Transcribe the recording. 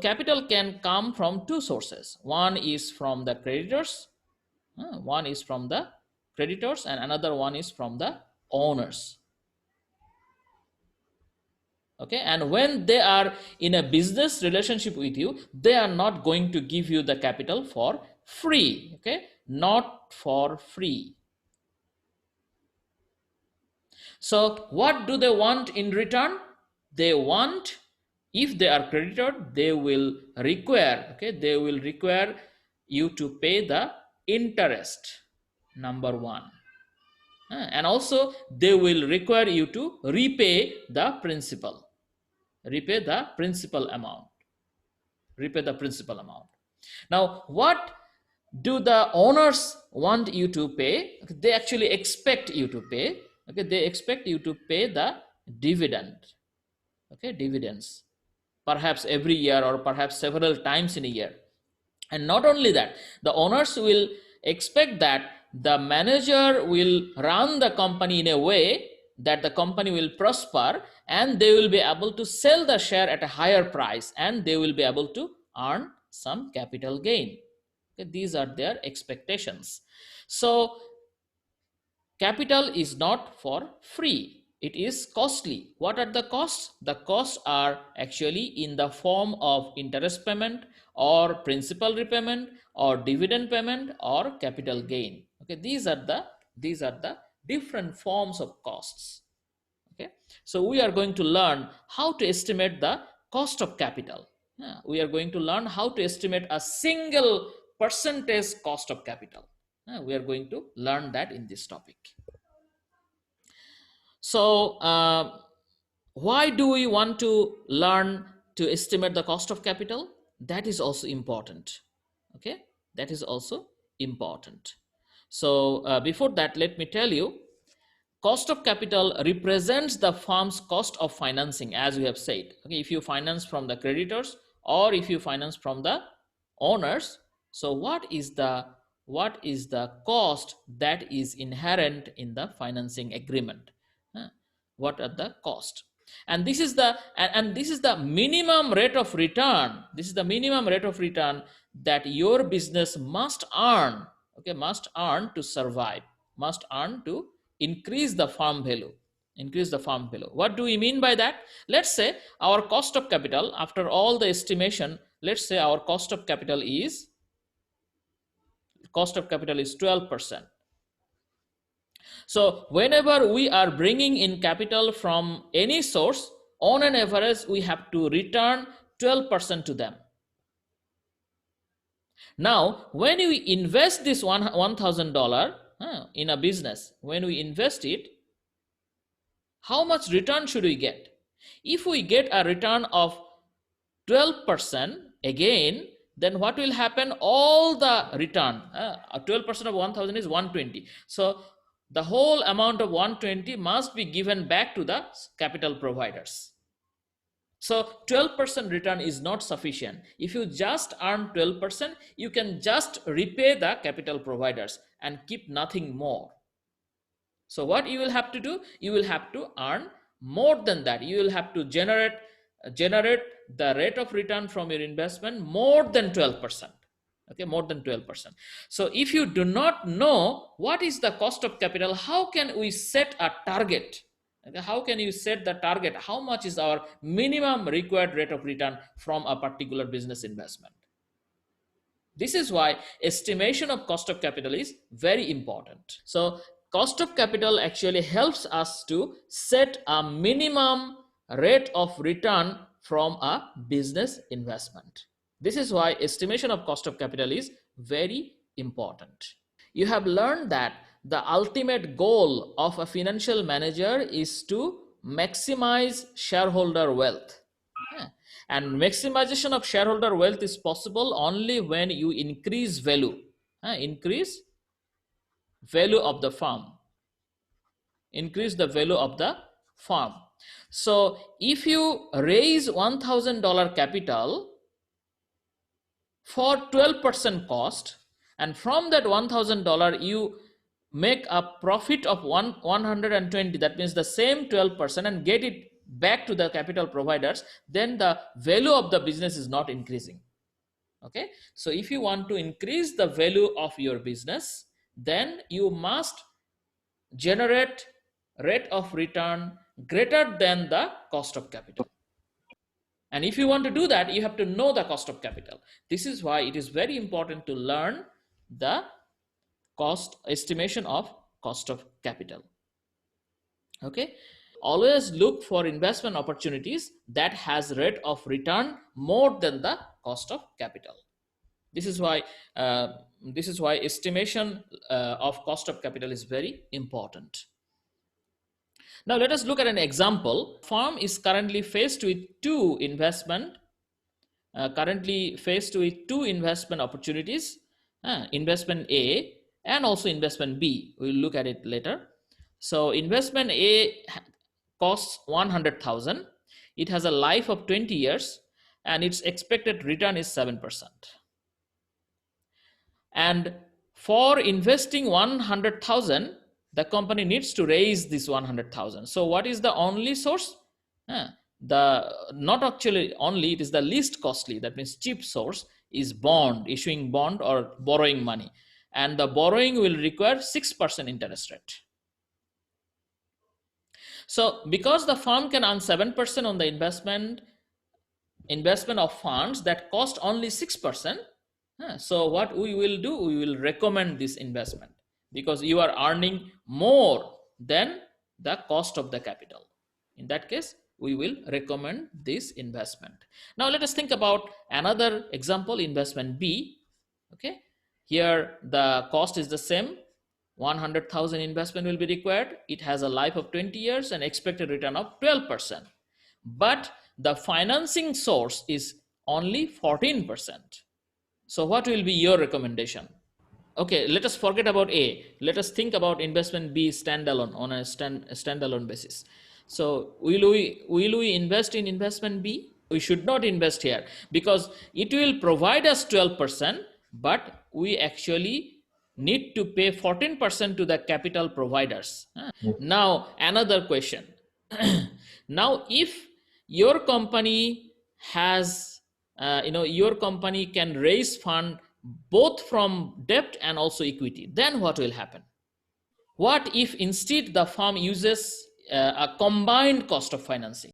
Capital can come from two sources. One is from the creditors, and another one is from the owners. Okay, and when they are in a business relationship with you, they are not going to give you the capital for free. Okay, not for free. So what do they want in return? They want, if they are creditor, they will require you to pay the interest, number one. And also they will require you to repay the principal amount. Now what do the owners want you to pay? They actually expect you to pay. Okay, they expect you to pay the dividends, perhaps every year or perhaps several times in a year. And not only that, the owners will expect that the manager will run the company in a way that the company will prosper, and they will be able to sell the share at a higher price, and they will be able to earn some capital gain. Okay, these are their expectations. So capital is not for free, it is costly. What are the costs? The costs are actually in the form of interest payment or principal repayment or dividend payment or capital gain. Okay, these are the different forms of costs. Okay, so we are going to learn how to estimate the cost of capital. We are going to learn how to estimate a single percentage cost of capital. We are going to learn that in this topic. So why do we want to learn to estimate the cost of capital? That is also important. Okay, that is also important. So before that, let me tell you, cost of capital represents the firm's cost of financing, as we have said. Okay, if you finance from the creditors or if you finance from the owners, so what is the cost that is inherent in the financing agreement? What are the cost? And this is the minimum rate of return. This is the minimum rate of return that your business must earn. Okay, must earn to survive, must earn to increase the firm value. What do we mean by that? Let's say our cost of capital, after all the estimation, let's say our cost of capital is 12%. So whenever we are bringing in capital from any source, on an average we have to return 12% to them. Now when we invest this $1,000 in a business, when we invest it, how much return should we get? If we get a return of 12% again, then what will happen? All the return, 12% of 1,000 is 120. So the whole amount of 120 must be given back to the capital providers. So 12% return is not sufficient. If you just earn 12%, you can just repay the capital providers and keep nothing more. So what you will have to do? You will have to earn more than that. You will have to generate the rate of return from your investment more than 12%. Okay, more than 12%. So if you do not know what is the cost of capital, how can we set a target? Okay, how can you set the target? How much is our minimum required rate of return from a particular business investment? This is why estimation of cost of capital is very important. So cost of capital actually helps us to set a minimum rate of return from a business investment. This is why estimation of cost of capital is very important. You have learned that the ultimate goal of a financial manager is to maximize shareholder wealth. And maximization of shareholder wealth is possible only when you increase value. Increase value of the firm. Increase the value of the firm. So if you raise $1,000 capital for 12% cost, and from that $1,000 you make a profit of 120, that means the same 12%, and get it back to the capital providers, then the value of the business is not increasing. Okay, so if you want to increase the value of your business, then you must generate rate of return greater than the cost of capital. And if you want to do that, you have to know the cost of capital. This is why it is very important to learn the cost estimation of cost of capital. Okay, always look for investment opportunities that has rate of return more than the cost of capital. This is why estimation of cost of capital is very important. Now let us look at an example. Firm is currently faced with two investment opportunities, investment A and also investment B. We'll look at it later. So investment A costs 100,000. It has a life of 20 years and its expected return is 7%. And for investing 100,000, the company needs to raise this 100,000. So what is the only source? Not actually only, it is the least costly, that means cheap source is bond, issuing bond or borrowing money. And the borrowing will require 6% interest rate. So because the firm can earn 7% on the investment of funds that cost only 6%, so what we will do, we will recommend this investment because you are earning more than the cost of the capital. In that case, we will recommend this investment. Now let us think about another example, investment B. Okay, here the cost is the same. 100,000 investment will be required. It has a life of 20 years and expected return of 12%. But the financing source is only 14%. So what will be your recommendation? Okay, let us forget about A. Let us think about investment B standalone, on a standalone basis. So will we invest in investment B? We should not invest here because it will provide us 12%, but we actually need to pay 14% to the capital providers. Now another question. Now if your company has your company can raise fund both from debt and also equity, then what will happen? What if instead the firm uses a combined cost of financing?